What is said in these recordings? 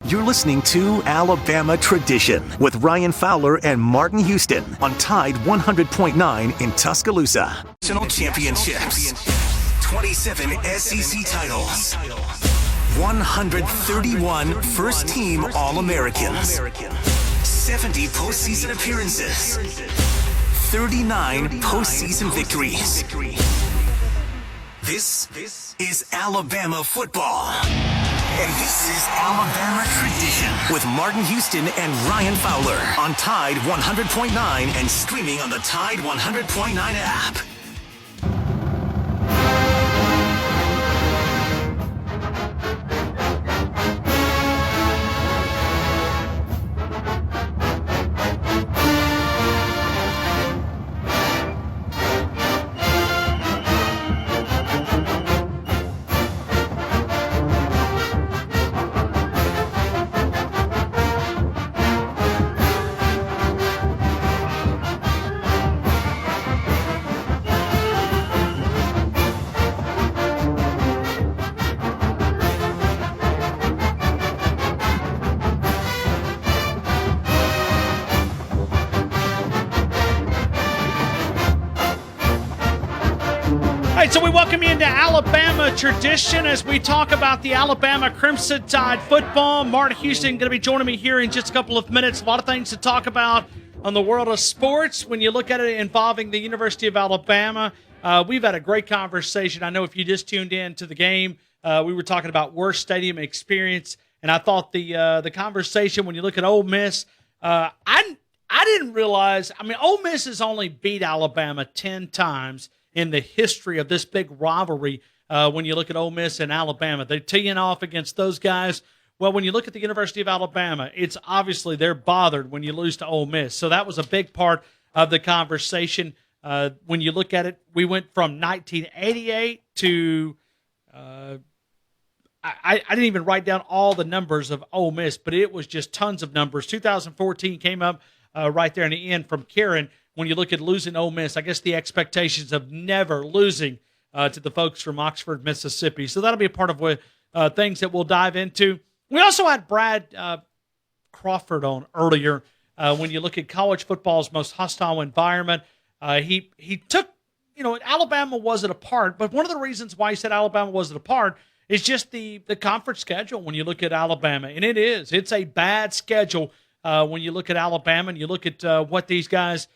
You're listening to Alabama Tradition with Ryan Fowler and Martin Houston on Tide 100.9 in Tuscaloosa. National championships, 27 SEC titles, 131 first-team All-Americans, 70 postseason appearances, 39 postseason victories. This is Alabama football. And this is Alabama Tradition with Martin Houston and Ryan Fowler on Tide 100.9 and streaming on the Tide 100.9 app. So we welcome you into Alabama Tradition as we talk about the Alabama Crimson Tide football. Martin Houston going to be joining me here in just a couple of minutes. A lot of things to talk about on the world of sports when you look at it involving the University of Alabama. We've had a great conversation. I know if you just tuned in to the game, we were talking about worst stadium experience, and I thought the conversation when you look at Ole Miss, I didn't realize. I mean, Ole Miss has only beat Alabama 10 times in the history of this big rivalry. When you look at Ole Miss and Alabama, they're teeing off against those guys. Well, when you look at the University of Alabama, it's obviously they're bothered when you lose to Ole Miss. So that was a big part of the conversation. When you look at it, we went from 1988 to I didn't even write down all the numbers of Ole Miss, but it was just tons of numbers. 2014 came up right there in the end from Karen. When you look at losing Ole Miss, I guess the expectations of never losing to the folks from Oxford, Mississippi. So that'll be a part of what things that we'll dive into. We also had Brad Crawford on earlier. When you look at college football's most hostile environment, he took, Alabama wasn't a part, but one of the reasons why he said Alabama wasn't a part is just the conference schedule when you look at Alabama. And it's a bad schedule when you look at Alabama and you look at what these guys.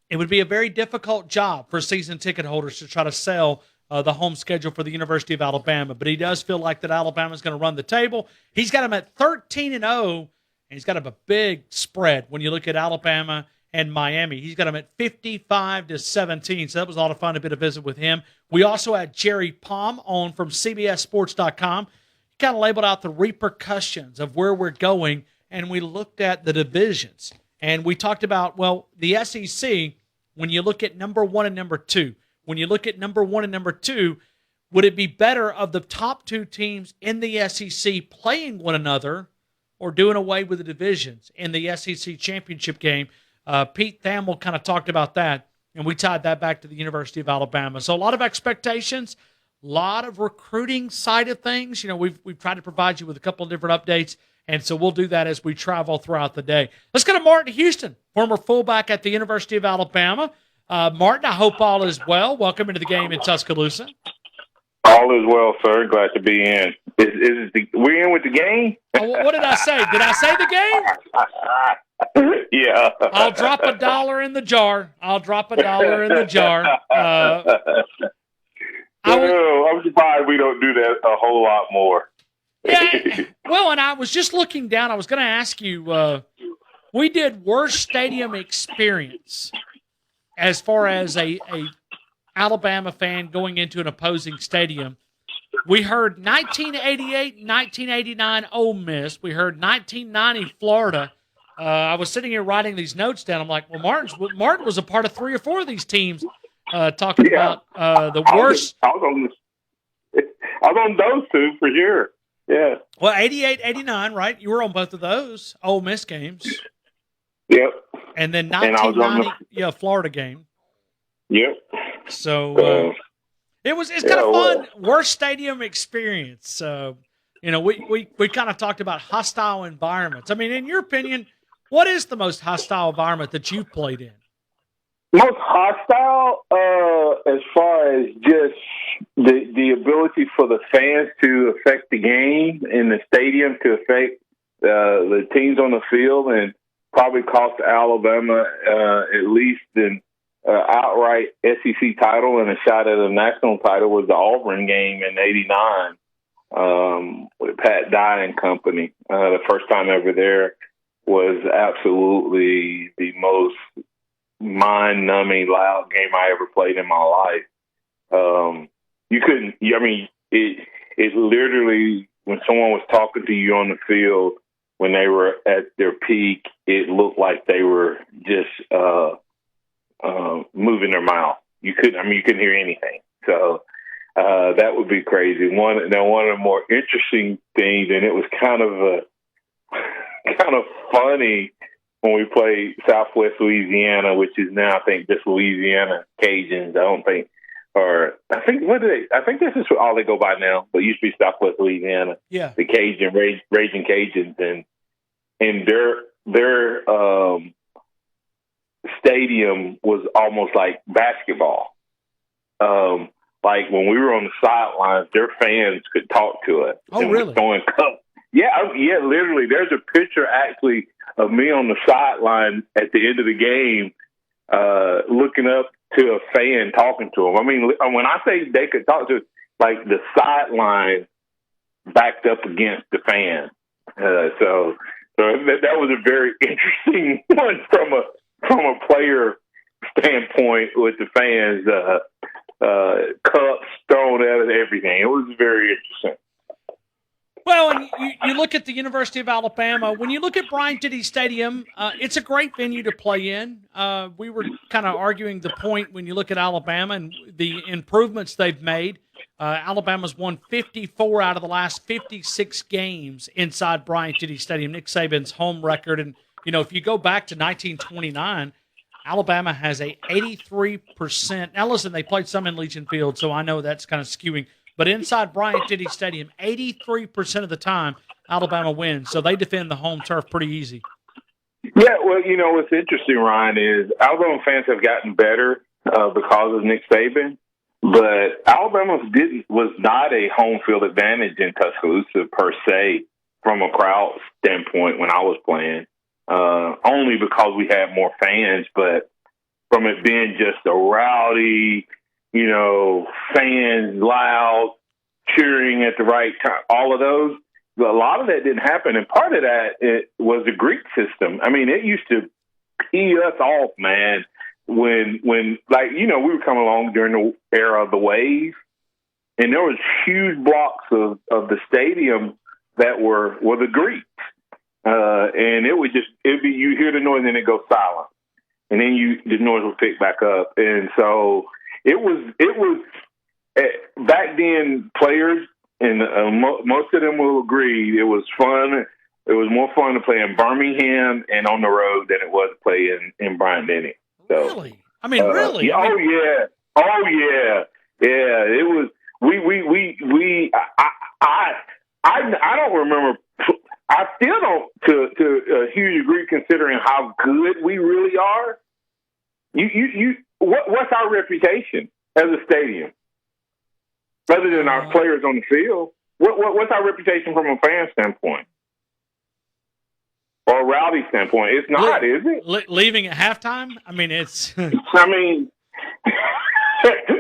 It would be a very difficult job for season ticket holders to try to sell the home schedule for the University of Alabama. But he does feel like that Alabama's going to run the table. He's got them at 13-0, and he's got them a big spread when you look at Alabama and Miami. He's got them at 55-17. So that was a lot of fun to be to visit with him. We also had Jerry Palm on from CBSSports.com. He kind of labeled out the repercussions of where we're going, and we looked at the divisions. And we talked about, the SEC, when you look at number one and number two, would it be better of the top two teams in the SEC playing one another or doing away with the divisions in the SEC championship game? Pete Thamel kind of talked about that, and we tied that back to the University of Alabama. So a lot of expectations, a lot of recruiting side of things. We've tried to provide you with a couple of different updates. And so we'll do that as we travel throughout the day. Let's go to Martin Houston, former fullback at the University of Alabama. Martin, I hope all is well. Welcome into the game in Tuscaloosa. All is well, sir. Glad to be in. We in with the game? What did I say? Did I say the game? Yeah. I'll drop $1 in the jar. I'm surprised we don't do that a whole lot more. Yeah, and I was just looking down. I was going to ask you, we did worst stadium experience as far as a Alabama fan going into an opposing stadium. We heard 1988, 1989 Ole Miss. We heard 1990 Florida. I was sitting here writing these notes down. I'm like, Martin was a part of 3 or 4 of these teams talking about the worst. I was on those two for sure. Yeah. Well, 88, 89, right? You were on both of those Ole Miss games. Yep. And then 1990, Florida game. Yep. So it's kind of fun. Worst stadium experience. we kind of talked about hostile environments. I mean, in your opinion, what is the most hostile environment that you've played in? Most hostile, as far as just the ability for the fans to affect the game in the stadium, to affect the teams on the field, and probably cost Alabama at least an outright SEC title and a shot at a national title was the Auburn game in '89 with Pat Dye and company. The first time ever there was absolutely the most mind-numbing, loud game I ever played in my life. You couldn't. I mean, it literally, when someone was talking to you on the field when they were at their peak, it looked like they were just moving their mouth. You couldn't hear anything. So that would be crazy. One of the more interesting things, and it was kind of funny when we played Southwest Louisiana, which is now I think just Louisiana Cajuns. I think this is all they go by now, but it used to be Southwest Louisiana. Yeah. The Cajun Raging Cajuns, and their stadium was almost like basketball. Like when we were on the sidelines, their fans could talk to us. Oh, really? Throwing cups. Yeah, literally. There's a picture actually of me on the sideline at the end of the game, looking up to a fan talking to him. I mean, when I say they could talk to, like the sideline backed up against the fan. So that was a very interesting one from a player standpoint with the fans, cups thrown at it, everything. It was very interesting. Well, and you look at the University of Alabama. When you look at Bryant-Denny Stadium, it's a great venue to play in. We were kind of arguing the point when you look at Alabama and the improvements they've made. Alabama's won 54 out of the last 56 games inside Bryant-Denny Stadium, Nick Saban's home record. And, if you go back to 1929, Alabama has a 83%. Now, listen, they played some in Legion Field, so I know that's kind of skewing. But inside Bryant-Denny Stadium, 83% of the time, Alabama wins. So they defend the home turf pretty easy. Yeah, well, what's interesting, Ryan, is Alabama fans have gotten better because of Nick Saban. But Alabama was not a home field advantage in Tuscaloosa per se from a crowd standpoint when I was playing. Only because we had more fans, but from it being just a rowdy, fans loud, cheering at the right time, all of those, a lot of that didn't happen. And part of that was the Greek system. I mean, it used to pee us off, man, when we were coming along during the era of the wave, and there was huge blocks of the stadium that were the Greeks. And it'd be, you hear the noise and it goes silent. And then the noise would pick back up. And so it was back then, players, and most of them will agree, it was fun. It was more fun to play in Birmingham and on the road than it was to play in Bryant-Denny. So, really? I mean, really? Yeah, Oh yeah. It was. I don't remember. I still don't, to a huge degree, considering how good we really are. What's our reputation as a stadium, other than our players on the field? What's our reputation from a fan standpoint or a rowdy standpoint? It's not, is it? Leaving at halftime? I mean, it's. I mean,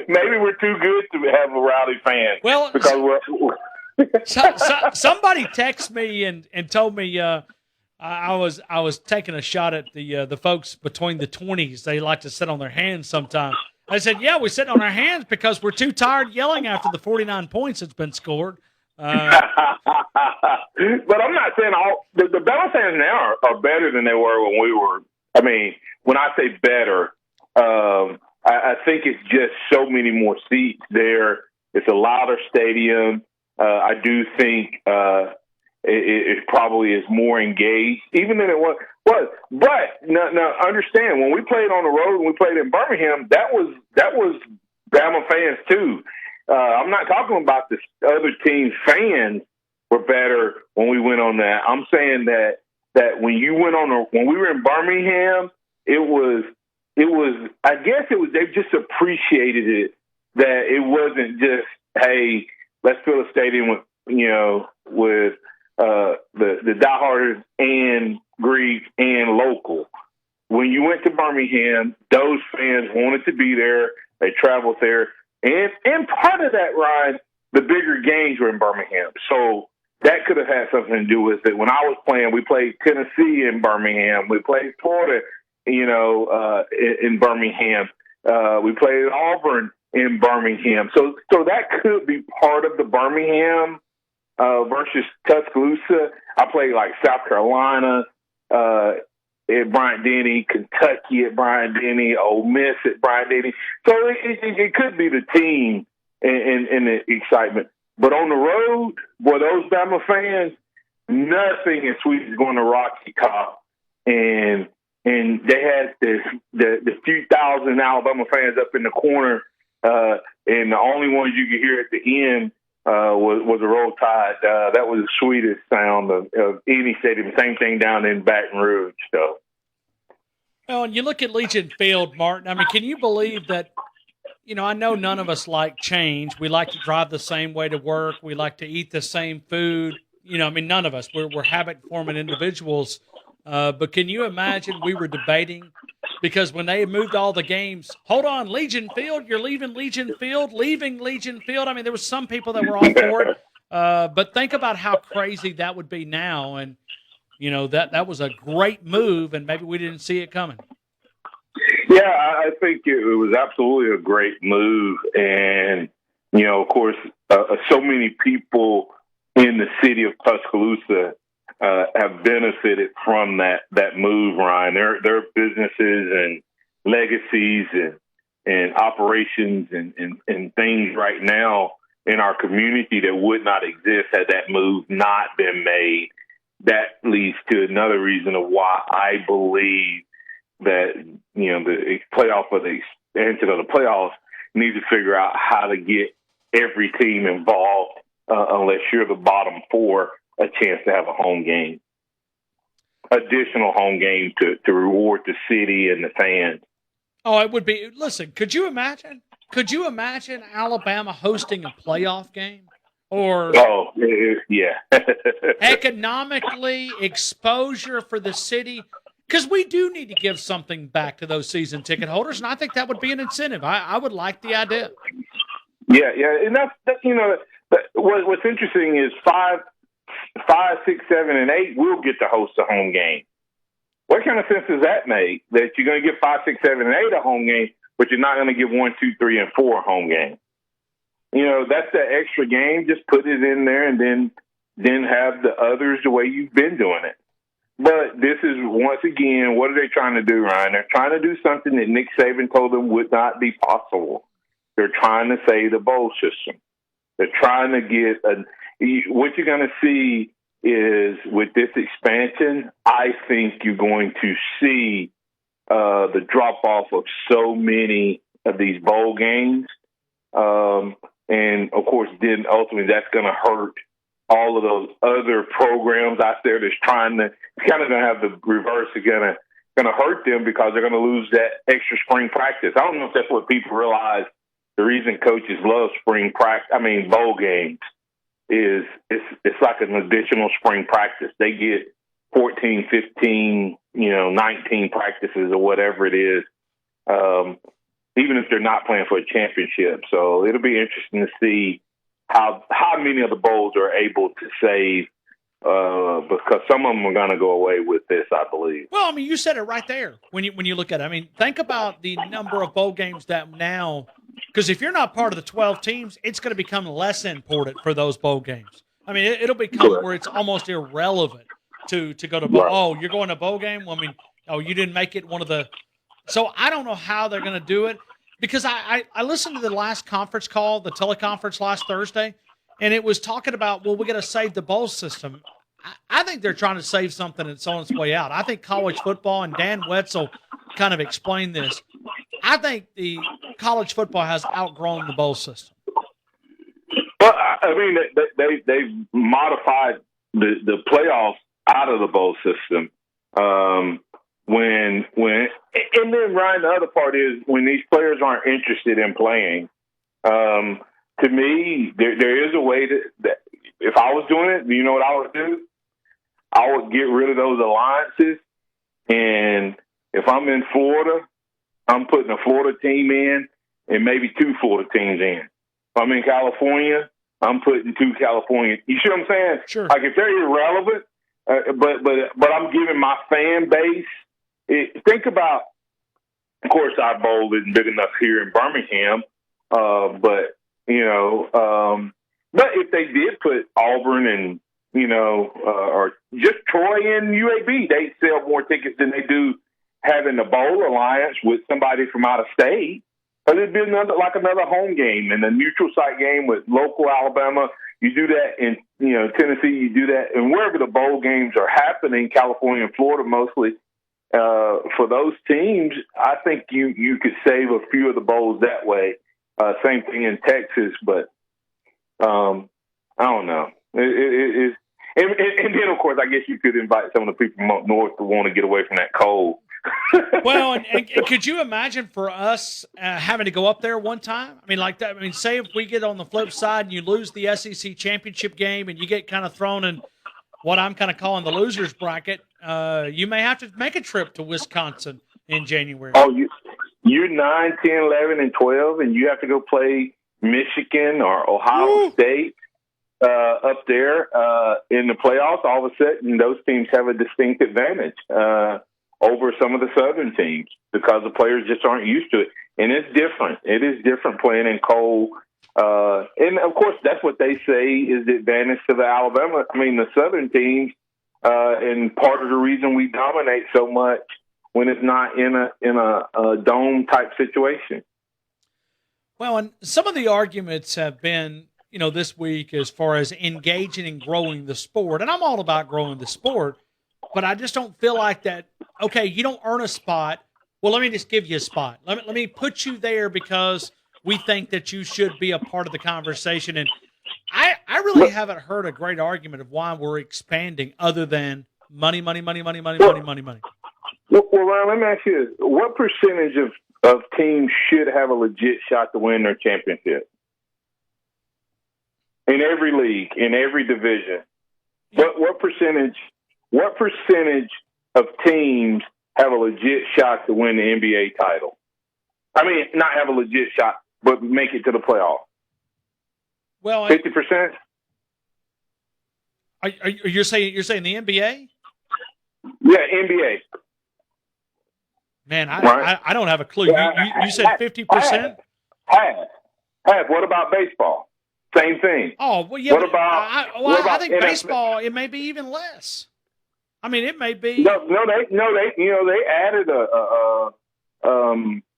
maybe we're too good to have a rowdy fan. Well, because we're. Somebody texted me and told me I was taking a shot at the folks between the 20s. They like to sit on their hands sometimes. I said, yeah, we sit on our hands because we're too tired yelling after the 49 points that's been scored. But I'm not saying the Bama fans now are better than they were when we were. I mean, when I say better, I think it's just so many more seats there. It's a louder stadium. I do think it probably is more engaged, even than it was. But now understand, when we played on the road, when we played in Birmingham, that was Bama fans too. I'm not talking about the other team's fans were better when we went on that. I'm saying that when you went on when we were in Birmingham, it was I guess it was they just appreciated it, that it wasn't just, hey, let's fill a stadium with the dieharders and Greek and local. When you went to Birmingham, those fans wanted to be there. They traveled there. And part of that, Ryan, the bigger games were in Birmingham. So that could have had something to do with it. When I was playing, we played Tennessee in Birmingham. We played Florida, in Birmingham. We played Auburn in Birmingham. So that could be part of the Birmingham versus Tuscaloosa. I played like South Carolina at Bryant-Denny, Kentucky at Bryant-Denny, Ole Miss at Bryant-Denny. So it could be the team and the excitement. But on the road, boy, those Bama fans, nothing as sweet as going to Rocky Top. And they had the few thousand Alabama fans up in the corner, and the only ones you could hear at the end was the Roll Tide. That was the sweetest sound of any stadium. Same thing down in Baton Rouge. So. Well, and you look at Legion Field, Martin. I mean, can you believe that? I know none of us like change. We like to drive the same way to work. We like to eat the same food. None of us. We're habit-forming individuals. But can you imagine we were debating because when they moved all the games, hold on, Legion Field, you're leaving Legion Field. I mean, there was some people that were all for it. But think about how crazy that would be now. And, that was a great move, and maybe we didn't see it coming. Yeah, I think it was absolutely a great move. And, of course, so many people in the city of Tuscaloosa have benefited from that move, Ryan. Their businesses and legacies and operations and things right now in our community that would not exist had that move not been made. That leads to another reason of why I believe that, the playoff or the expansion of the playoffs need to figure out how to get every team involved, unless you're the bottom four, a chance to have a home game, additional home game to reward the city and the fans. Oh, it would be. Listen, could you imagine Alabama hosting a playoff game? Or yeah, economically, exposure for the city, because we do need to give something back to those season ticket holders, and I think that would be an incentive. I would like the idea. Yeah, and that's what's interesting is 5, 6, 7, and 8 will get to host a home game. What kind of sense does that make? That you're going to give 5, 6, 7, and 8 a home game, but you're not going to give 1, 2, 3, and 4 a home game. That's the extra game. Just put it in there and then have the others the way you've been doing it. But this is, once again, what are they trying to do, Ryan? They're trying to do something that Nick Saban told them would not be possible. They're trying to save the bowl system. They're trying to get what you're going to see is with this expansion, I think you're going to see the drop-off of so many of these bowl games. And, of course, then ultimately that's going to hurt all of those other programs out there that's trying to – it's kind of going to have the reverse. It's going to hurt them because they're going to lose that extra spring practice. I don't know if that's what people realize. The reason coaches love bowl games is it's like an additional spring practice. They get 14, 15, 19 practices or whatever it is, even if they're not playing for a championship. So it'll be interesting to see how many of the bowls are able to save, because some of them are going to go away with this, I believe. Well, I mean, you said it right there when you look at it. I mean, think about the number of bowl games that now, because if you're not part of the 12 teams, it's going to become less important for those bowl games. I mean, it'll become where it's almost irrelevant to go to bowl. Right. Oh, you're going to bowl game? Well, I mean, you didn't make it one of the – so I don't know how they're going to do it, because I listened to the last conference call, the teleconference last Thursday, and it was talking about, well, we got to save the bowl system. I think they're trying to save something that's on its way out. I think college football, and Dan Wetzel kind of explained this, I think the college football has outgrown the bowl system. Well, I mean, they've modified the playoffs out of the bowl system. And then Ryan, the other part is when these players aren't interested in playing. To me, there is a way that if I was doing it, you know what I would do? I would get rid of those alliances, and if I'm in Florida, I'm putting a Florida team in and maybe 2 Florida teams in. If I'm in California, I'm putting 2 California. You see what I'm saying? Sure. Like if they're irrelevant, but I'm giving my fan base. Think about, of course, our bowl isn't big enough here in Birmingham, but if they did put Auburn and or just Troy and UAB, they sell more tickets than they do having a bowl alliance with somebody from out of state. But it'd be another home game and a neutral site game with local Alabama. You do that in Tennessee. You do that, and wherever the bowl games are happening, California and Florida mostly. For those teams, I think you could save a few of the bowls that way. Same thing in Texas, but I don't know. And then, of course, I guess you could invite some of the people from up north to want to get away from that cold. Well, and could you imagine for us having to go up there one time? I mean, like that. I mean, say if we get on the flip side and you lose the SEC championship game and you get kind of thrown in what I'm kind of calling the losers bracket, you may have to make a trip to Wisconsin in January. Oh, you're 9, 10, 11, and 12, and you have to go play Michigan or Ohio State up there in the playoffs. All of a sudden, those teams have a distinct advantage over some of the Southern teams because the players just aren't used to it. And it's different. It is different playing in cold. And, of course, that's what they say is the advantage to the Alabama. I mean, the Southern teams, and part of the reason we dominate so much when it's not in a dome-type situation. Well, and some of the arguments have been, this week as far as engaging and growing the sport. And I'm all about growing the sport, but I just don't feel like that, okay, you don't earn a spot. Well, let me just give you a spot. Let me put you there because we think that you should be a part of the conversation. And I really haven't heard a great argument of why we're expanding other than money. Well, Ryan, let me ask you this. What percentage of teams should have a legit shot to win their championship? In every league, in every division. What percentage of teams have a legit shot to win the NBA title? I mean, not have a legit shot, but make it to the playoffs. Well, 50%? You're saying the NBA? Yeah, NBA. Man, Right. I don't have a clue. You said 50%? Half. What about baseball? Same thing. Oh, well, yeah. What about I think NFL? baseball, it may be even less. I mean, it may be. They added a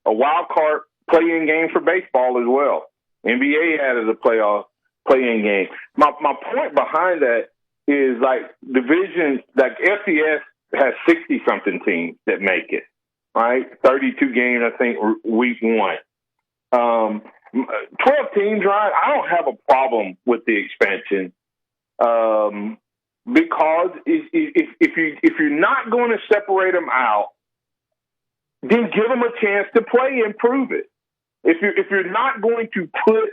wild card play-in game for baseball as well. NBA added a playoff play-in game. My point behind that is like division, like FCS has 60-something teams that make it, right? 32 games, I think, week 1. 12 teams, Ryan, I don't have a problem with the expansion because if you're not going to separate them out, then give them a chance to play and prove it. If you're not going to put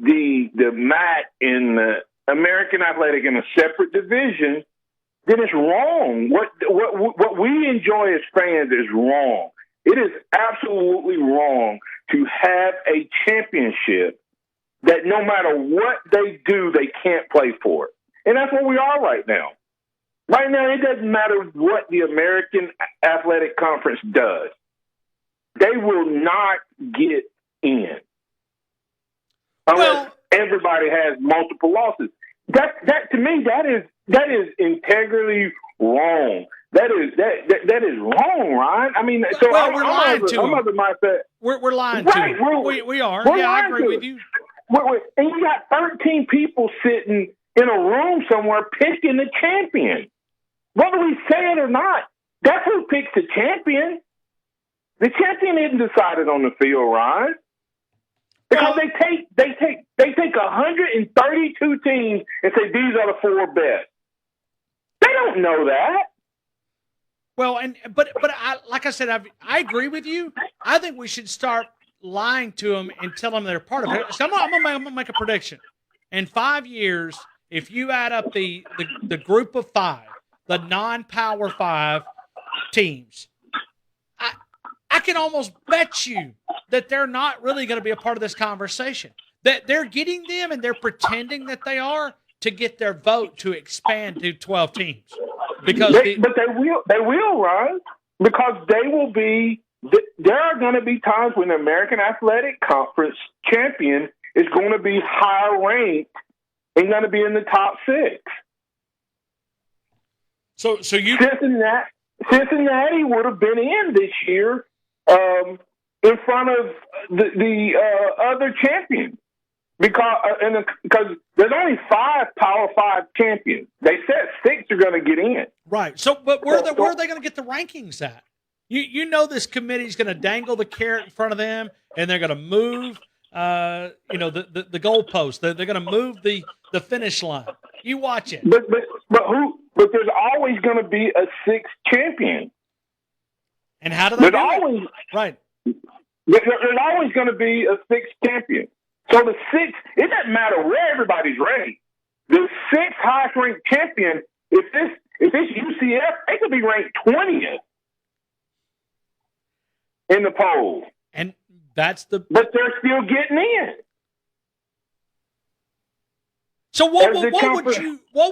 the MAC in the American Athletic in a separate division, then it's wrong. What we enjoy as fans is wrong. It is absolutely wrong to have a championship that no matter what they do, they can't play for it. And that's what we are right now. Right now, it doesn't matter what the American Athletic Conference does. They will not get in unless everybody has multiple losses. That to me, that is integrally wrong. That is wrong, Ryan. I mean, so well, we're lying to them. We're lying to them. We are. Yeah, I agree with you. And you got 13 people sitting in a room somewhere picking the champion. Whether we say it or not, that's who picks the champion. The champion isn't decided on the field, Ryan. Because they take 132 teams and say these are the 4 best. They don't know that. Well, but like I said, I agree with you. I think we should start lying to them and tell them they're part of it. So I'm gonna make a prediction. In 5 years, if you add up the group of 5, the non-Power 5 teams, I can almost bet you that they're not really going to be a part of this conversation. That they're getting them and they're pretending that they are to get their vote to expand to 12 teams. Because they will, Ron, because they will be. There are going to be times when the American Athletic Conference champion is going to be higher ranked and going to be in the top 6. So you Cincinnati would have been in this year in front of the other champions because there's only 5 Power 5 champions. They said 6 are going to get in. Right. So, but where are they going to get the rankings at? You know this committee's going to dangle the carrot in front of them, and they're going to move, the goalpost. They're going to move the finish line. You watch it. But there's always going to be a 6th champion. And how do they do it? Right. There's always going to be a 6th champion. So the 6th, it doesn't matter where everybody's ranked. The 6th highest ranked champion, if it's UCF, they could be ranked 20th in the poll. And but they're still getting in. So what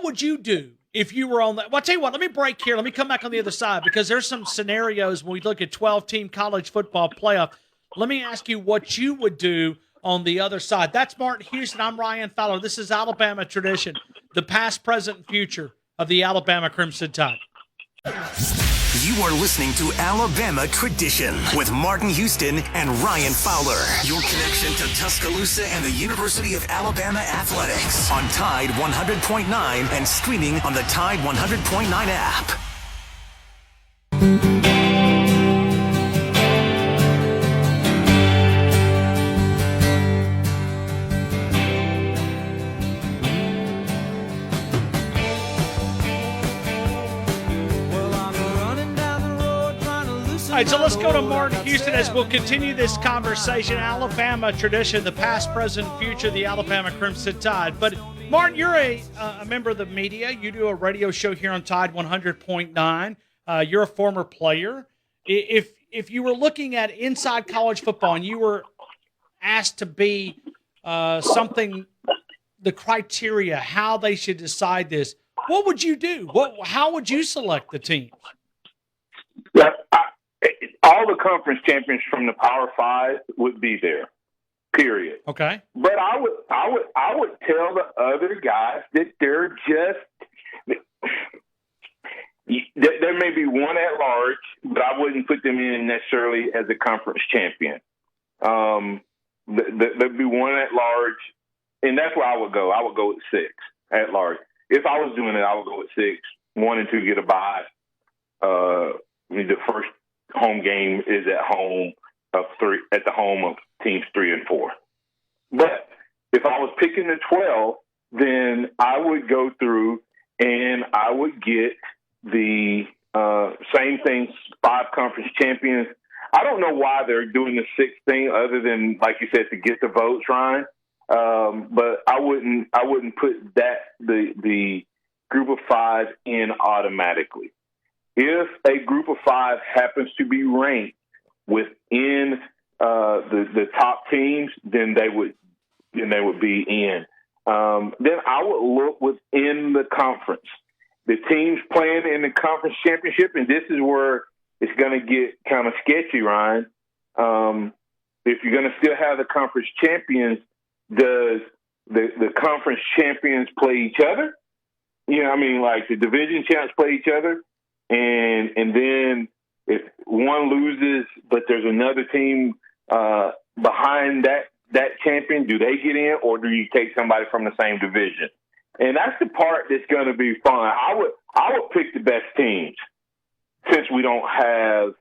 would you do if you were on that? Well, I'll tell you what, let me break here. Let me come back on the other side because there's some scenarios when we look at 12-team college football playoff. Let me ask you what you would do on the other side. That's Martin Houston. I'm Ryan Fowler. This is Alabama Tradition, the past, present, and future of the Alabama Crimson Tide. You are listening to Alabama Tradition with Martin Houston and Ryan Fowler. Your connection to Tuscaloosa and the University of Alabama Athletics on Tide 100.9 and streaming on the Tide 100.9 app. All right, so let's go to Martin Houston as we'll continue this conversation. Alabama Tradition, the past, present, future of the Alabama Crimson Tide. But, Martin, you're a member of the media. You do a radio show here on Tide 100.9. You're a former player. If you were looking at inside college football and you were asked to be the criteria, how they should decide this, what would you do? How would you select the teams? Yeah, all the conference champions from the Power 5 would be there. Period. Okay. But I would tell the other guys that they're just there may be one at large, but I wouldn't put them in necessarily as a conference champion. There'd be one at large, and that's where I would go. I would go with 6 at large. If I was doing it, I would go with 6. 1 and 2 get a bye. The first home game is at the home of teams 3 and 4. But if I was picking the 12, then I would go through and I would get the same thing, 5 conference champions. I don't know why they're doing the 6th thing other than, like you said, to get the votes, Ryan. But I wouldn't put the group of 5 in automatically. If a group of 5 happens to be ranked within the top teams, then they would be in. Then I would look within the conference. The teams playing in the conference championship, and this is where it's going to get kind of sketchy, Ryan. If you're going to still have the conference champions, does the conference champions play each other? You know, I mean, like the division champs play each other. And then if one loses, but there's another team behind that champion, do they get in, or do you take somebody from the same division? And that's the part that's going to be fun. I would pick the best teams since we don't have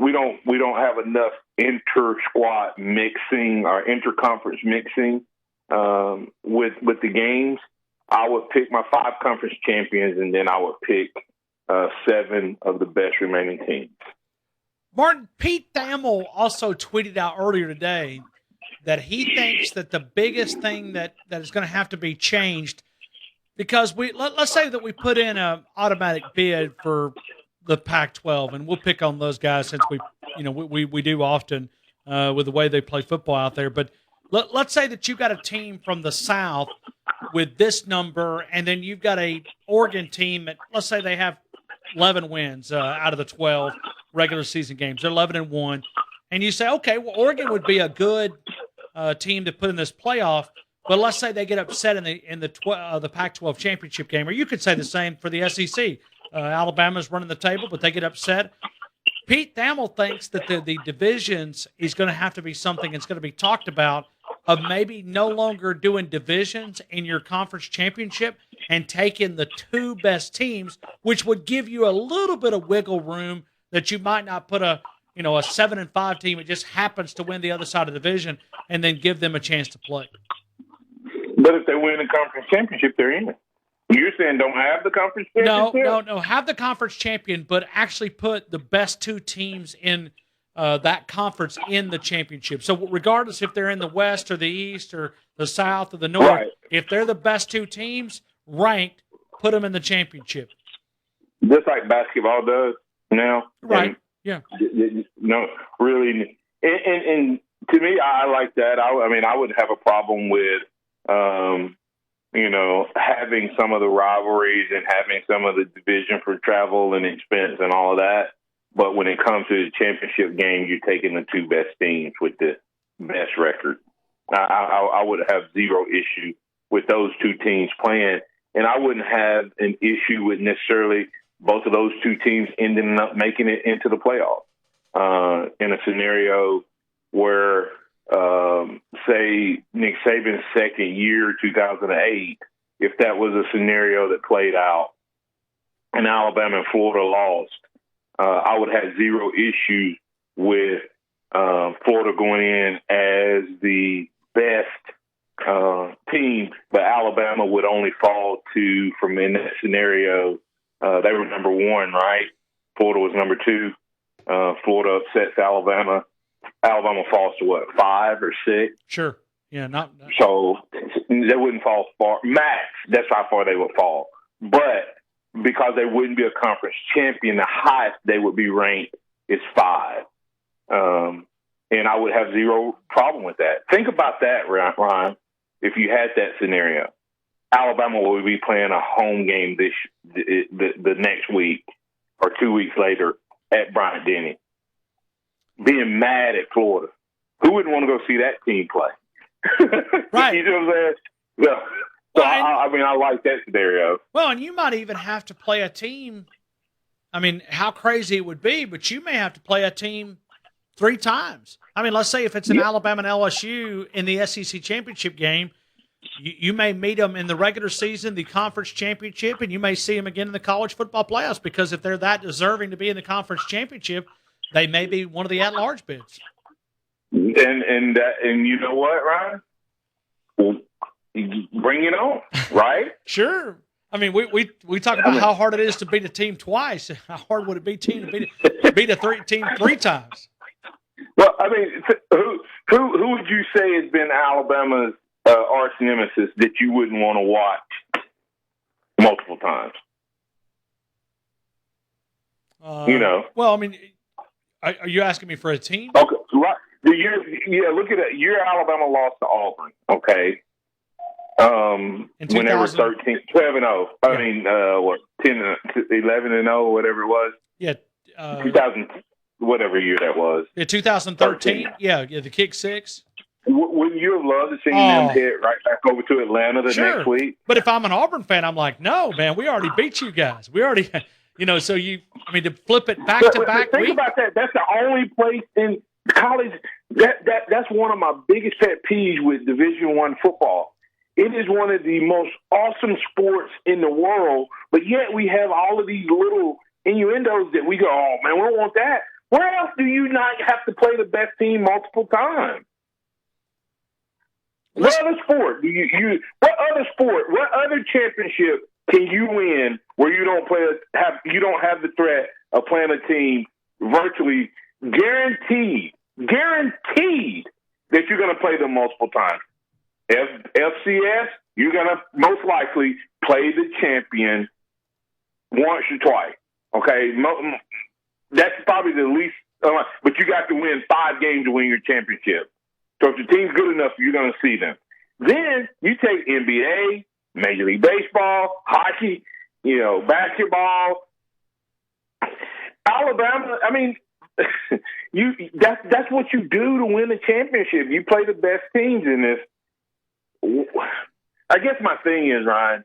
we don't have enough inter-squad mixing or inter-conference mixing with the games. I would pick my 5 conference champions, and then I would pick 7 of the best remaining teams. Martin, Pete Thamel also tweeted out earlier today that he thinks that the biggest thing that is going to have to be changed, because let's say that we put in an automatic bid for the Pac-12, and we'll pick on those guys since we do often with the way they play football out there. But let's say that you've got a team from the South with this number, and then you've got a Oregon team that, let's say they have 11 wins out of the 12 regular season games. They're 11-1. And you say, okay, well, Oregon would be a good team to put in this playoff, but let's say they get upset in the Pac-12 championship game, or you could say the same for the SEC. Alabama's running the table, but they get upset. Pete Thamel thinks that the divisions is going to have to be something that's going to be talked about, of maybe no longer doing divisions in your conference championship and taking the 2 best teams, which would give you a little bit of wiggle room that you might not put a 7-5 team that just happens to win the other side of the division and then give them a chance to play. But if they win the conference championship, they're in. You're saying don't have the conference championship? No. Have the conference champion, but actually put the best 2 teams in that conference in the championship. So regardless if they're in the West or the East or the South or the North, right, if they're the best 2 teams ranked, put them in the championship. Just like basketball does now. Right. Yeah. No, really. And to me, I like that. I would have a problem with, having some of the rivalries and having some of the division for travel and expense and all of that. But when it comes to the championship game, you're taking the 2 best teams with the best record. I would have zero issue with those 2 teams playing, and I wouldn't have an issue with necessarily both of those 2 teams ending up making it into the playoffs. In a scenario where, say, Nick Saban's second year, 2008, if that was a scenario that played out and Alabama and Florida lost, I would have zero issues with Florida going in as the best team, but Alabama would only fall to, from in that scenario, they were number 1, right? Florida was number 2. Florida upsets Alabama. Alabama falls to what, 5 or 6? Sure. Yeah, not so they wouldn't fall far. Max, that's how far they would fall. But because they wouldn't be a conference champion, the highest they would be ranked is 5. And I would have zero problem with that. Think about that, Ryan. If you had that scenario, Alabama will be playing a home game the next week or 2 weeks later at Bryant-Denny, being mad at Florida. Who wouldn't want to go see that team play? Right. You know what I'm saying? Yeah. So, I like that scenario. Well, and you might even have to play a team. I mean, how crazy it would be, but you may have to play a team 3 times. I mean, let's say if it's an Alabama and LSU in the SEC championship game, you may meet them in the regular season, the conference championship, and you may see them again in the college football playoffs, because if they're that deserving to be in the conference championship, they may be one of the at-large bids. And you know what, Ryan? Well, bring it on, right? Sure. I mean, we talk about how hard it is to beat a team twice. How hard would it be to beat a team 3 times? Well, I mean, who would you say has been Alabama's arch nemesis that you wouldn't want to watch multiple times? Well, I mean, are you asking me for a team? Okay, right. Look at it. Your Alabama lost to Auburn, okay? When they were 12-0. I mean, 11-0, whatever it was. Yeah. 2000, whatever year that was. Yeah, 2013. Yeah, the kick 6. Wouldn't you have loved to see them hit right back over to Atlanta next week? But if I'm an Auburn fan, I'm like, no, man, we already beat you guys. We already, so to flip it back to back. Think about that. That's the only place in college. That's one of my biggest pet peeves with Division I football. It is one of the most awesome sports in the world, but yet we have all of these little innuendos that we go, oh, man, we don't want that. Where else do you not have to play the best team multiple times? What other sport do you? What other sport? What other championship can you win where you don't have the threat of playing a team virtually guaranteed that you're going to play them multiple times? FCS, you're going to most likely play the champion once or twice. Okay, that's probably the least. But you got to win 5 games to win your championship. So if the team's good enough, you're going to see them. Then you take NBA, Major League Baseball, hockey, basketball. Alabama, I mean, that's what you do to win a championship. You play the best teams in this. I guess my thing is, Ryan,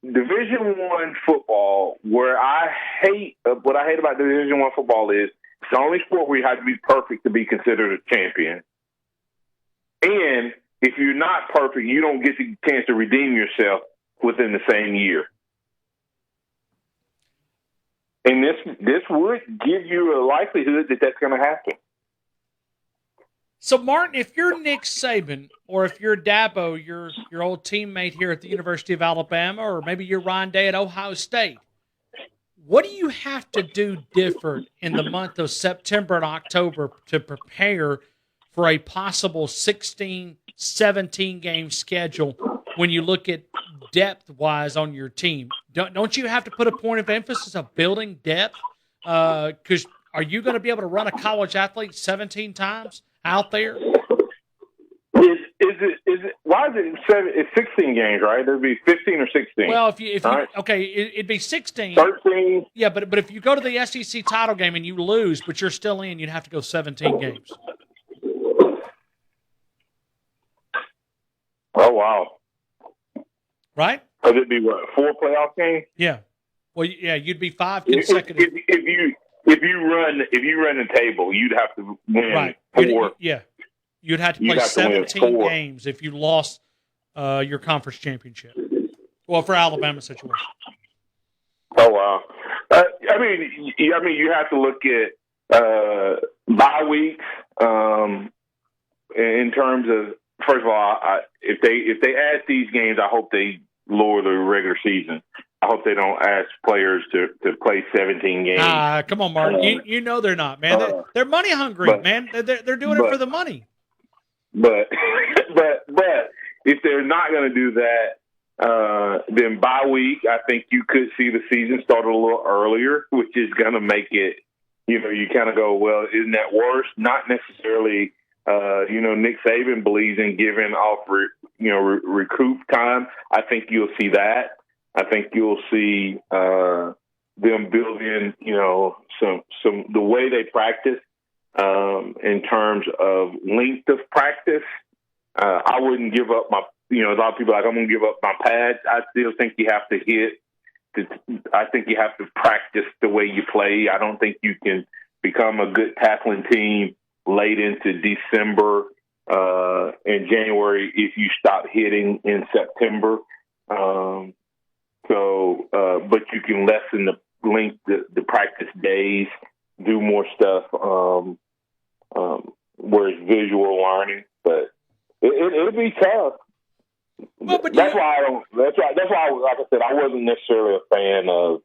Division I football, what I hate about Division I football is it's the only sport where you have to be perfect to be considered a champion. And if you're not perfect, you don't get the chance to redeem yourself within the same year. And this would give you a likelihood that that's going to happen. So, Martin, if you're Nick Saban, or if you're Dabo, your old teammate here at the University of Alabama, or maybe you're Ryan Day at Ohio State, what do you have to do different in the month of September and October to prepare for a possible 16, 17-game schedule when you look at depth-wise on your team? Don't you have to put a point of emphasis of building depth? Because are you going to be able to run a college athlete 17 times out there? Is it? Why is it 7? It's 16 games, right? There'd be 15 or 16. Well, if you right. Okay, it'd be 16. 13. Yeah, but if you go to the SEC title game and you lose, but you're still in, you'd have to go 17 games. Oh wow! Right? So it'd be what, 4 playoff games? Yeah. Well, yeah, you'd be 5 consecutive. If you run the table, you'd have to win right. 4. You'd have to play 17 games if you lost your conference championship. Well, for Alabama's situation. Oh wow! I mean, you have to look at bye weeks in terms of. First of all, if they add these games, I hope they lower the regular season. I hope they don't ask players to play 17 games. Come on, Mark. You know they're not, man. They're money hungry, man. They're doing it for the money. But if they're not going to do that, then bye week, I think you could see the season start a little earlier, which is going to make it. You kind of go, well, isn't that worse? Not necessarily. Nick Saban believes in giving off, recoup time. I think you'll see that. I think you'll see them build in, some the way they practice in terms of length of practice. I wouldn't give up my, a lot of people are like, I'm going to give up my pads. I still think you have to I think you have to practice the way you play. I don't think you can become a good tackling team late into December and January if you stop hitting in September. But you can lessen the length, the practice days, do more stuff where it's visual learning. But it'll be tough. Well, but that's why, like I said, I wasn't necessarily a fan of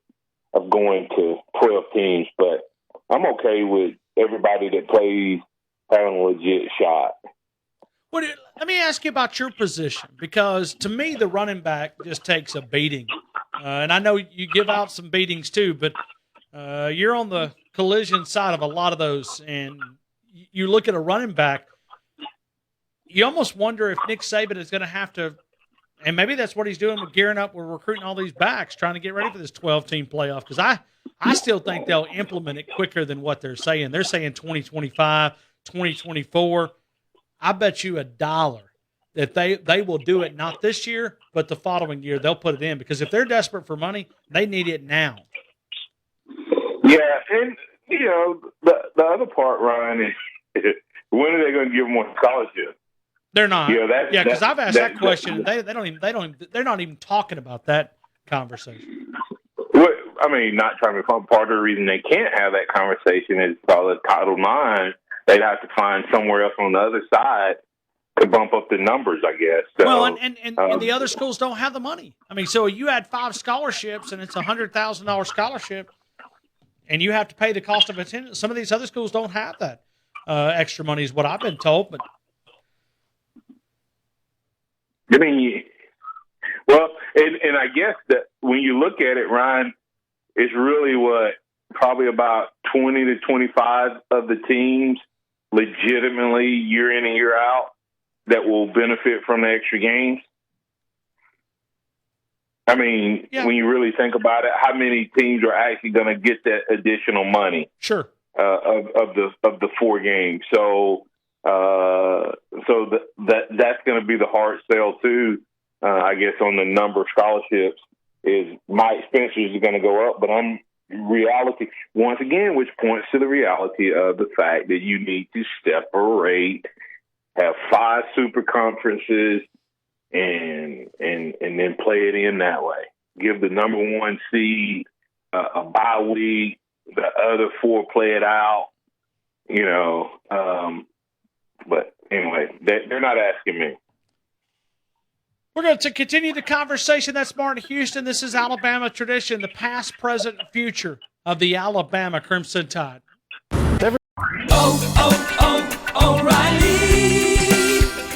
going to 12 teams, but I'm okay with everybody that plays having a legit shot. Well, let me ask you about your position, because to me, the running back just takes a beating. And I know you give out some beatings too, but you're on the collision side of a lot of those. And you look at a running back, you almost wonder if Nick Saban is going to have to, and maybe that's what he's doing with gearing up. We're recruiting all these backs, trying to get ready for this 12-team playoff. Because I still think they'll implement it quicker than what they're saying. They're saying 2025, 2024. I bet you $1 that they will do it not this year, but the following year they'll put it in, because if they're desperate for money, they need it now. Yeah, and the other part, Ryan, is when are they going to give them more scholarships? They're not. Because I've asked that question. They're not even talking about that conversation. Well, I mean, not trying to be fun. Part of the reason they can't have that conversation is because of Title IX. They'd have to find somewhere else on the other side to bump up the numbers, I guess. So, well, and the other schools don't have the money. I mean, so you had 5 scholarships, and it's $100,000 scholarship, and you have to pay the cost of attendance. Some of these other schools don't have that extra money, is what I've been told. But I mean, well, and I guess that when you look at it, Ryan, it's really probably about 20 to 25 of the teams legitimately year in and year out that will benefit from the extra games. I mean, when you really think about it, how many teams are actually going to get that additional money? Sure. Of the 4 games. So that's going to be the hard sell too. I guess on the number of scholarships is my expenses are going to go up, but reality once again, which points to the reality of the fact that you need to separate, have 5 super conferences, and then play it in that way. Give the number 1 seed a bye week, the other 4 play it out. But anyway, they're not asking me. We're going to continue the conversation. That's Martin Houston. This is Alabama Tradition, the past, present, and future of the Alabama Crimson Tide. O'Reilly.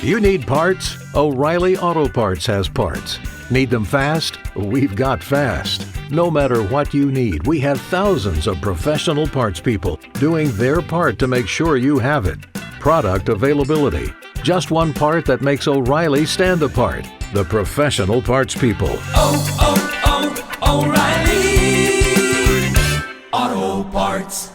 You need parts? O'Reilly Auto Parts has parts. Need them fast? We've got fast. No matter what you need, we have thousands of professional parts people doing their part to make sure you have it. Product availability. Just one part that makes O'Reilly stand apart. The professional parts people. O'Reilly Auto Parts.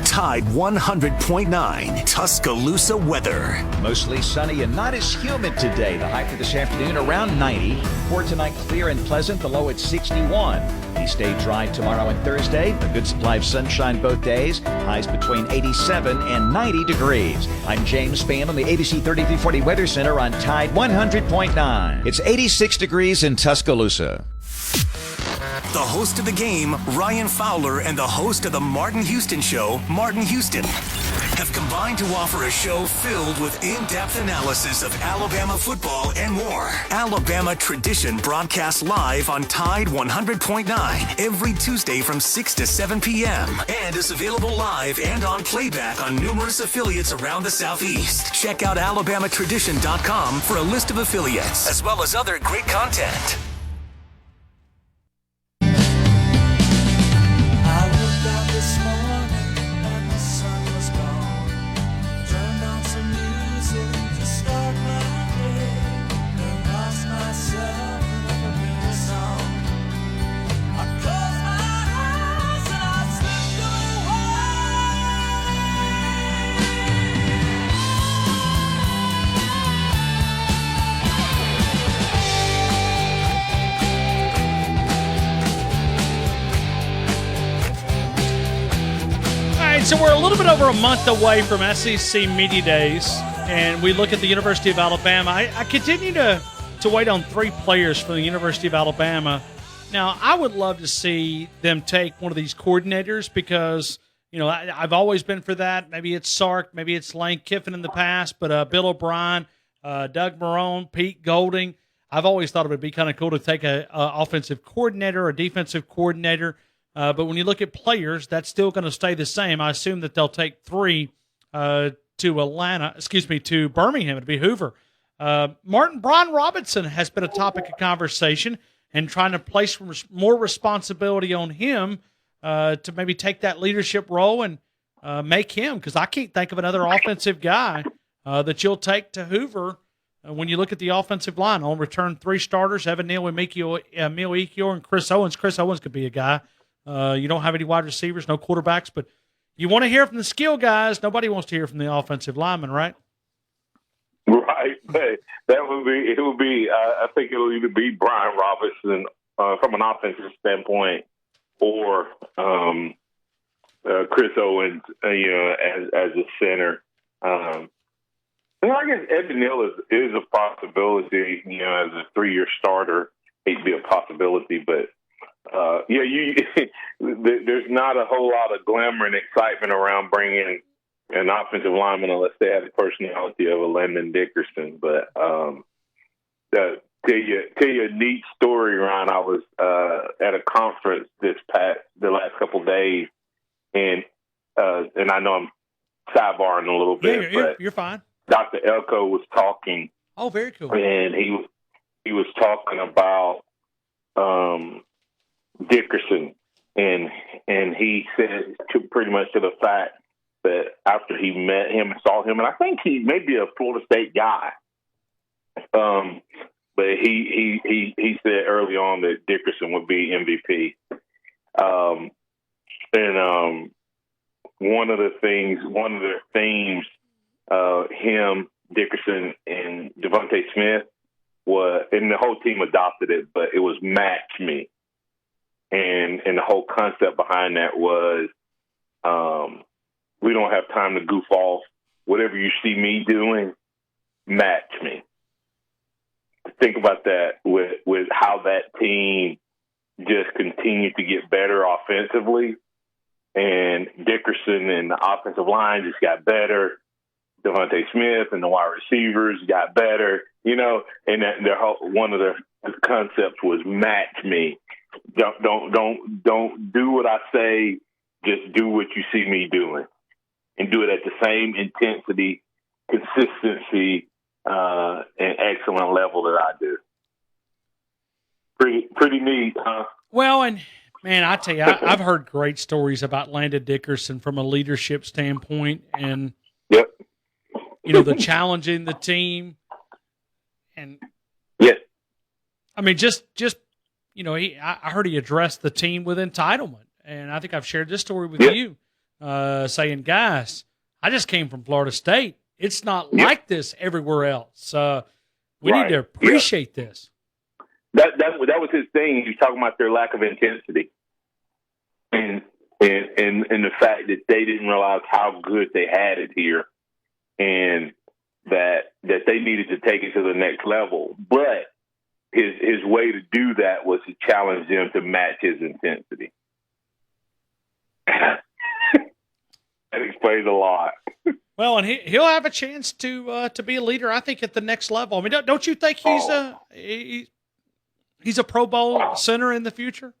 Tide 100.9 Tuscaloosa weather. Mostly sunny and not as humid today. The high for this afternoon around 90. For tonight, clear and pleasant. The low at 61. We stay dry tomorrow and Thursday. A good supply of sunshine both days. Highs between 87 and 90 degrees. I'm James Spann on the ABC 3340 Weather Center on Tide 100.9. It's 86 degrees in Tuscaloosa. The host of the game, Ryan Fowler, and the host of the Martin Houston Show, Martin Houston, have combined to offer a show filled with in-depth analysis of Alabama football and more. Alabama Tradition broadcasts live on Tide 100.9 every Tuesday from 6 to 7 p.m. and is available live and on playback on numerous affiliates around the Southeast. Check out alabamatradition.com for a list of affiliates, as well as other great content. So we're a little bit over a month away from SEC Media Days, and we look at the University of Alabama. I continue to wait on 3 players from the University of Alabama. Now, I would love to see them take one of these coordinators because, I've always been for that. Maybe it's Sark, maybe it's Lane Kiffin in the past, but Bill O'Brien, Doug Marrone, Pete Golding. I've always thought it would be kind of cool to take an offensive coordinator or defensive coordinator. But when you look at players, that's still going to stay the same. I assume that they'll take 3 to Birmingham. It'll be Hoover. Brian Robinson has been a topic of conversation and trying to place more responsibility on him to maybe take that leadership role and make him, because I can't think of another offensive guy that you'll take to Hoover when you look at the offensive line. On return 3 starters, Evan Neal, Emil Ekiyor, and Chris Owens. Chris Owens could be a guy. You don't have any wide receivers, no quarterbacks, but you want to hear from the skill guys. Nobody wants to hear from the offensive linemen, right? Right. That would be. It would be. I think it will either be Brian Robinson from an offensive standpoint, or Chris Owens, as a center. I guess Evan Neal is a possibility, as a 3-year starter. hate to be a possibility, but there's not a whole lot of glamour and excitement around bringing an offensive lineman unless they have the personality of a Landon Dickerson. But tell you a neat story, Ron. I was at a conference the last couple of days, and I know I'm sidebarring a little bit, but you're fine. Dr. Elko was talking. Oh, very cool. And he was talking about Dickerson, and he said pretty much to the fact that after he met him and saw him, and I think he may be a Florida State guy, but he said early on that Dickerson would be MVP. One of the themes, him, Dickerson, and Devontae Smith was, and the whole team adopted it, but it was match me. And the whole concept behind that was, we don't have time to goof off. Whatever you see me doing, match me. Think about that with how that team just continued to get better offensively. And Dickerson and the offensive line just got better. Devontae Smith and the wide receivers got better, and one of the concepts was match me. Don't do what I say. Just do what you see me doing, and do it at the same intensity, consistency, and excellent level that I do. Pretty neat, huh? Well, and man, I tell you, I've heard great stories about Landon Dickerson from a leadership standpoint, and yep. The challenging the team, and yes, I mean, just I heard he addressed the team with entitlement, and I think I've shared this story with you, saying, guys, I just came from Florida State. It's not like this everywhere else. We need to appreciate this. That was his thing. He was talking about their lack of intensity, and the fact that they didn't realize how good they had it here. And that they needed to take it to the next level. But his way to do that was to challenge them to match his intensity. That explains a lot. Well, and he'll have a chance to be a leader, I think, at the next level. I mean, don't you think he's a Pro Bowl center in the future?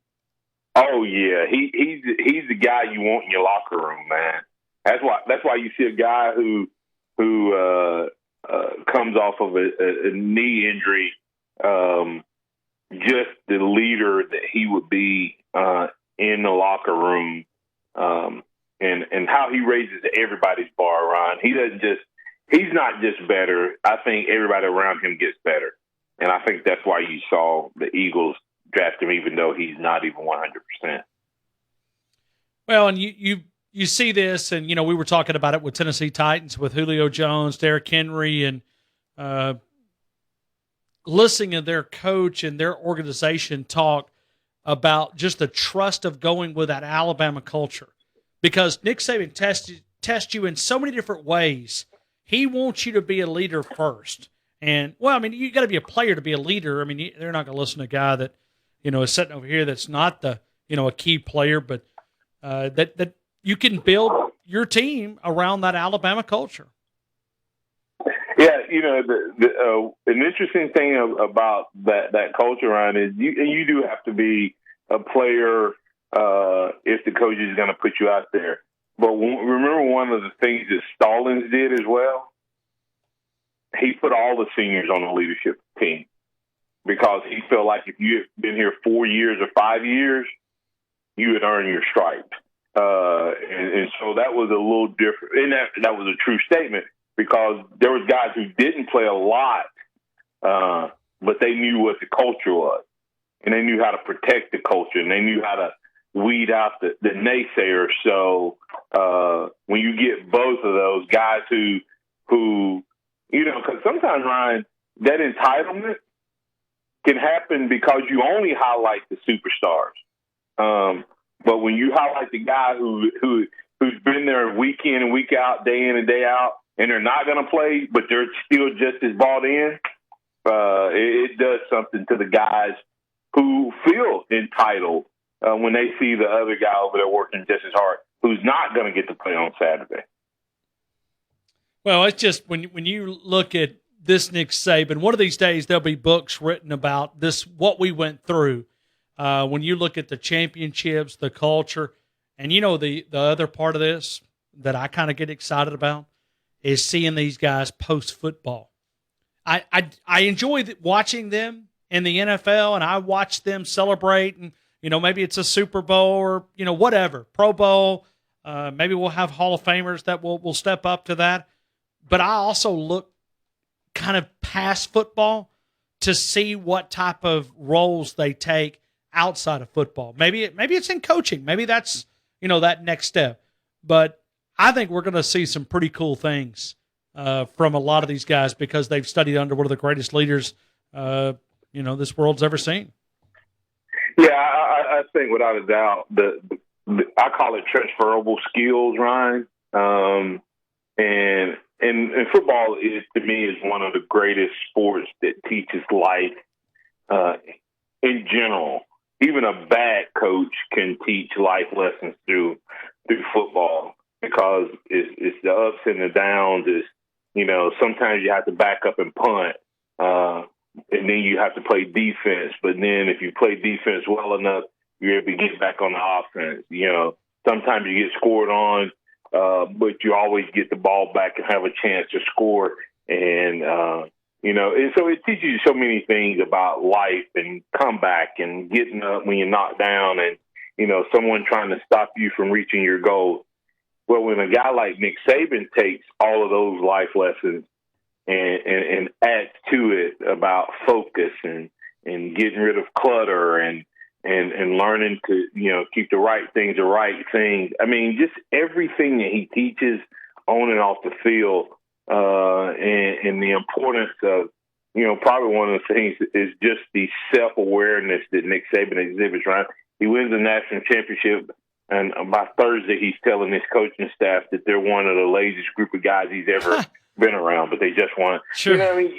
Oh yeah, he's the guy you want in your locker room, man. That's why you see a guy who comes off of a knee injury, just the leader that he would be in the locker room, and how he raises everybody's bar, Ron. He's not just better. I think everybody around him gets better. And I think that's why you saw the Eagles draft him, even though he's not even 100%. Well, and you see this, and, we were talking about it with Tennessee Titans, with Julio Jones, Derrick Henry, and listening to their coach and their organization talk about just the trust of going with that Alabama culture. Because Nick Saban tests you in so many different ways. He wants you to be a leader first. And, well, I mean, you got to be a player to be a leader. I mean, they're not going to listen to a guy that, is sitting over here that's not a key player, but that you can build your team around that Alabama culture. Yeah, an interesting thing about that culture, Ryan, is you do have to be a player if the coach is going to put you out there. But remember one of the things that Stallings did as well? He put all the seniors on the leadership team because he felt like if you had been here 4 years or 5 years, you had earned your stripes. And so that was a little different. And that was a true statement because there was guys who didn't play a lot, but they knew what the culture was. And they knew how to protect the culture, and they knew how to weed out the naysayers. So when you get both of those guys who because sometimes, Ryan, that entitlement can happen because you only highlight the superstars. But when you highlight the guy who's been there week in and week out, day in and day out, and they're not going to play, but they're still just as bought in, it does something to the guys who feel entitled when they see the other guy over there working just as hard, who's not going to get to play on Saturday. Well, it's just when you look at this Nick Saban, one of these days there'll be books written about this, what we went through. When you look at the championships, the culture, and the other part of this that I kind of get excited about is seeing these guys post football. I enjoy watching them in the NFL, and I watch them celebrate, and maybe it's a Super Bowl or whatever, Pro Bowl. Maybe we'll have Hall of Famers that will step up to that. But I also look kind of past football to see what type of roles they take outside of football. Maybe it's in coaching. Maybe that's that next step. But I think we're going to see some pretty cool things from a lot of these guys because they've studied under one of the greatest leaders this world's ever seen. Yeah, I think without a doubt I call it transferable skills, Ryan. And football to me is one of the greatest sports that teaches life in general. Even a bad coach can teach life lessons through football because it's the ups and the downs. Sometimes you have to back up and punt, and then you have to play defense. But then if you play defense well enough, you're able to get back on the offense. Sometimes you get scored on, but you always get the ball back and have a chance to score. And so it teaches you so many things about life and comeback and getting up when you're knocked down and, someone trying to stop you from reaching your goal. Well, when a guy like Nick Saban takes all of those life lessons and adds to it about focus and getting rid of clutter and learning to, keep the right things. I mean, just everything that he teaches on and off the field, and the importance of, probably one of the things is just the self-awareness that Nick Saban exhibits, right? He wins the national championship, and by Thursday he's telling his coaching staff that they're one of the laziest group of guys he's ever been around, but they just won. Sure. I mean?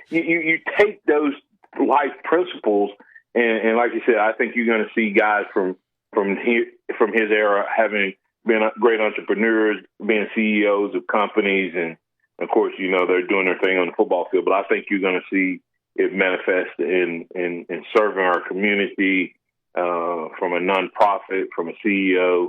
You take those life principles, and like you said, I think you're going to see guys from his era having been great entrepreneurs, being CEOs of companies, and of course, they're doing their thing on the football field. But I think you're going to see it manifest in serving our community from a nonprofit, from a CEO,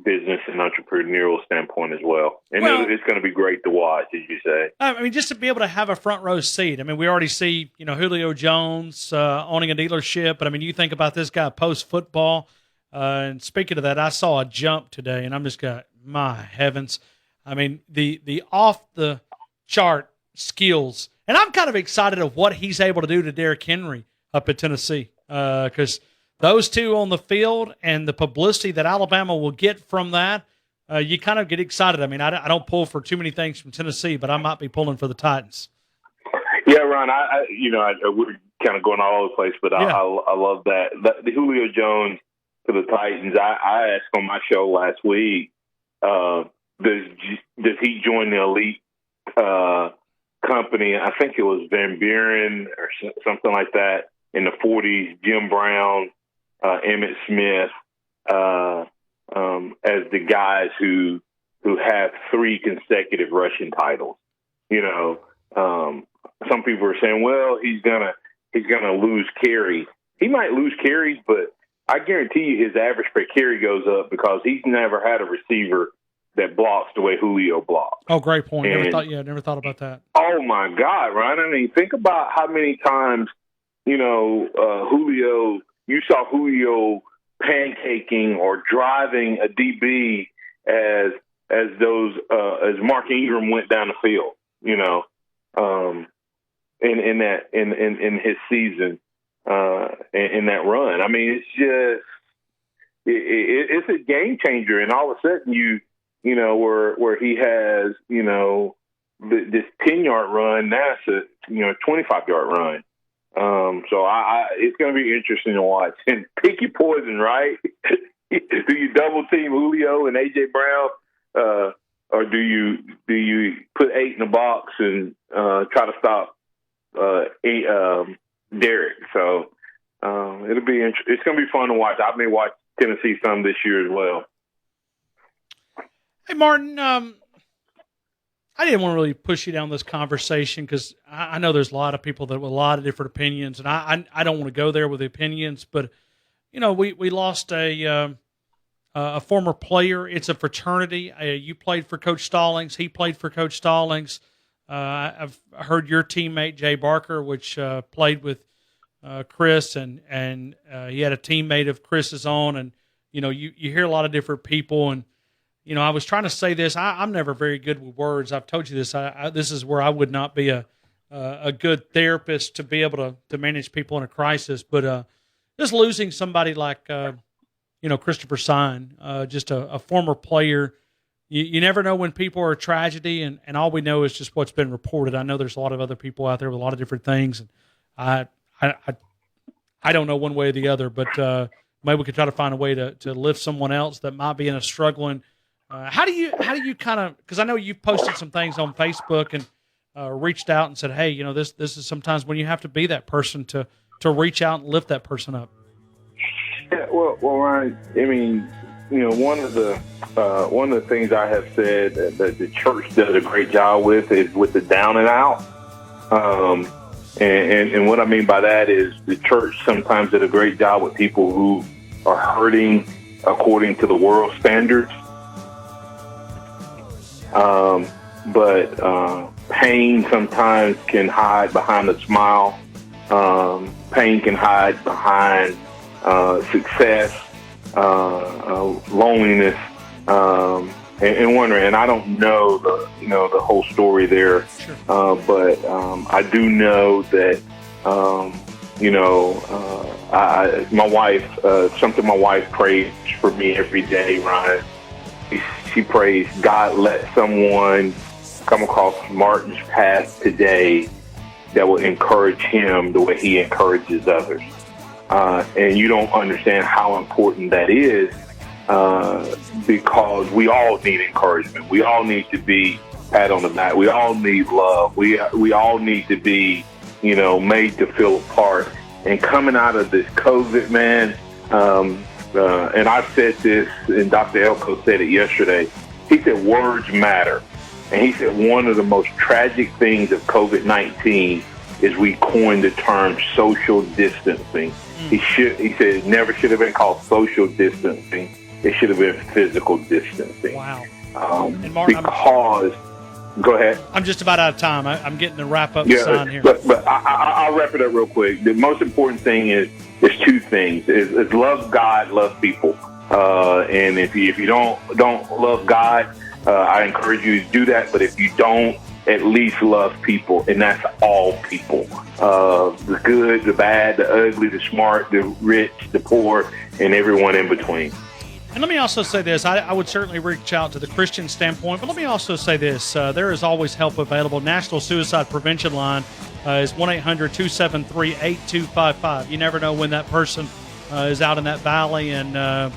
business, and entrepreneurial standpoint as well. And it's going to be great to watch, as you say. I mean, just to be able to have a front row seat. I mean, we already see, Julio Jones owning a dealership. But, I mean, you think about this guy post-football. And speaking of that, I saw a jump today, and I'm just going, my heavens. I mean, the off-the-chart skills. And I'm kind of excited of what he's able to do to Derrick Henry up at Tennessee because those two on the field and the publicity that Alabama will get from that, you kind of get excited. I mean, I don't pull for too many things from Tennessee, but I might be pulling for the Titans. Yeah, Ron, we're kind of going all over the place, but yeah. I love that. The Julio Jones to the Titans, I asked on my show last week, does he join the elite company? I think it was Van Buren or something like that in the 40s, Jim Brown, Emmitt Smith, as the guys who have 3 consecutive rushing titles. Some people are saying, well, he's gonna lose carries. He might lose carries, but I guarantee you his average per carry goes up because he's never had a receiver that blocks the way Julio blocks. Oh, great point. Never thought about that. Oh my God, Ryan! I mean, think about how many times Julio. You saw Julio pancaking or driving a DB as Mark Ingram went down the field. In his season, in that run. I mean, it's just it's a game changer, and all of a sudden where he has this 10-yard run, now it's a 25-yard run. So it's going to be interesting to watch. And pick your poison, right? Do you double team Julio and AJ Brown, or do you put 8 in the box and try to stop Derek? So It'll be it's going to be fun to watch. I may watch Tennessee some this year as well. Hey, Martin, I didn't want to really push you down this conversation because I know there's a lot of people that with a lot of different opinions, and I don't want to go there with the opinions, but we lost a former player. It's a fraternity. You played for Coach Stallings. He played for Coach Stallings. I've heard your teammate Jay Barker, which played with Chris, and he had a teammate of Chris's on, and you hear a lot of different people, and I was trying to say this. I'm never very good with words. I've told you this. This is where I would not be a good therapist to be able to manage people in a crisis. But just losing somebody like Christopher Sign, just a former player. You never know when people are a tragedy, and all we know is just what's been reported. I know there's a lot of other people out there with a lot of different things, and I don't know one way or the other. But maybe we could try to find a way to lift someone else that might be in a struggling. How do you kind of, because I know you've posted some things on Facebook and reached out and said, hey, this is sometimes when you have to be that person to reach out and lift that person up. Yeah, well, Ryan, I mean, one of the things I have said that the church does a great job with is with the down and out. And what I mean by that is the church sometimes did a great job with people who are hurting according to the world standards. But pain sometimes can hide behind a smile. Pain can hide behind success, loneliness, and wondering. And I don't know the whole story there, sure. But I do know that my wife, something my wife prays for me every day, Ryan. She prays, God, let someone come across Martin's path today that will encourage him the way he encourages others. And you don't understand how important that is because we all need encouragement. We all need to be pat on the back. We all need love. We all need to be, made to feel a part. And coming out of this COVID, man, and I said this, and Dr. Elko said it yesterday. He said words matter. And he said one of the most tragic things of COVID-19 is we coined the term social distancing. He said it never should have been called social distancing. It should have been physical distancing. Wow. And Martin, go ahead. I'm just about out of time. I'm getting to wrap up the sign here. But I'll wrap it up real quick. The most important thing is two things: is love God, love people. And if you don't love God, I encourage you to do that. But if you don't, at least love people, and that's all people. The good, the bad, the ugly, the smart, the rich, the poor, and everyone in between. And let me also say this. I would certainly reach out to the Christian standpoint, but let me also say this. There is always help available. National Suicide Prevention Line is 1-800-273-8255. You never know when that person is out in that valley, and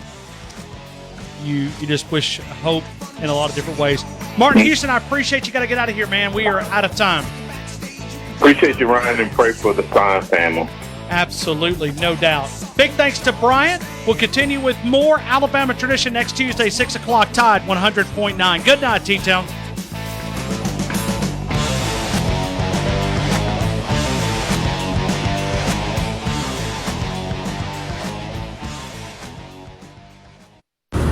you just wish hope in a lot of different ways. Martin Houston, I appreciate you. Got to get out of here, man. We are out of time. Appreciate you, Ryan, and pray for the Sign family. Absolutely, no doubt. Big thanks to Bryant. We'll continue with more Alabama Tradition next Tuesday, 6 o'clock, Tide 100.9. Good night, T-Town.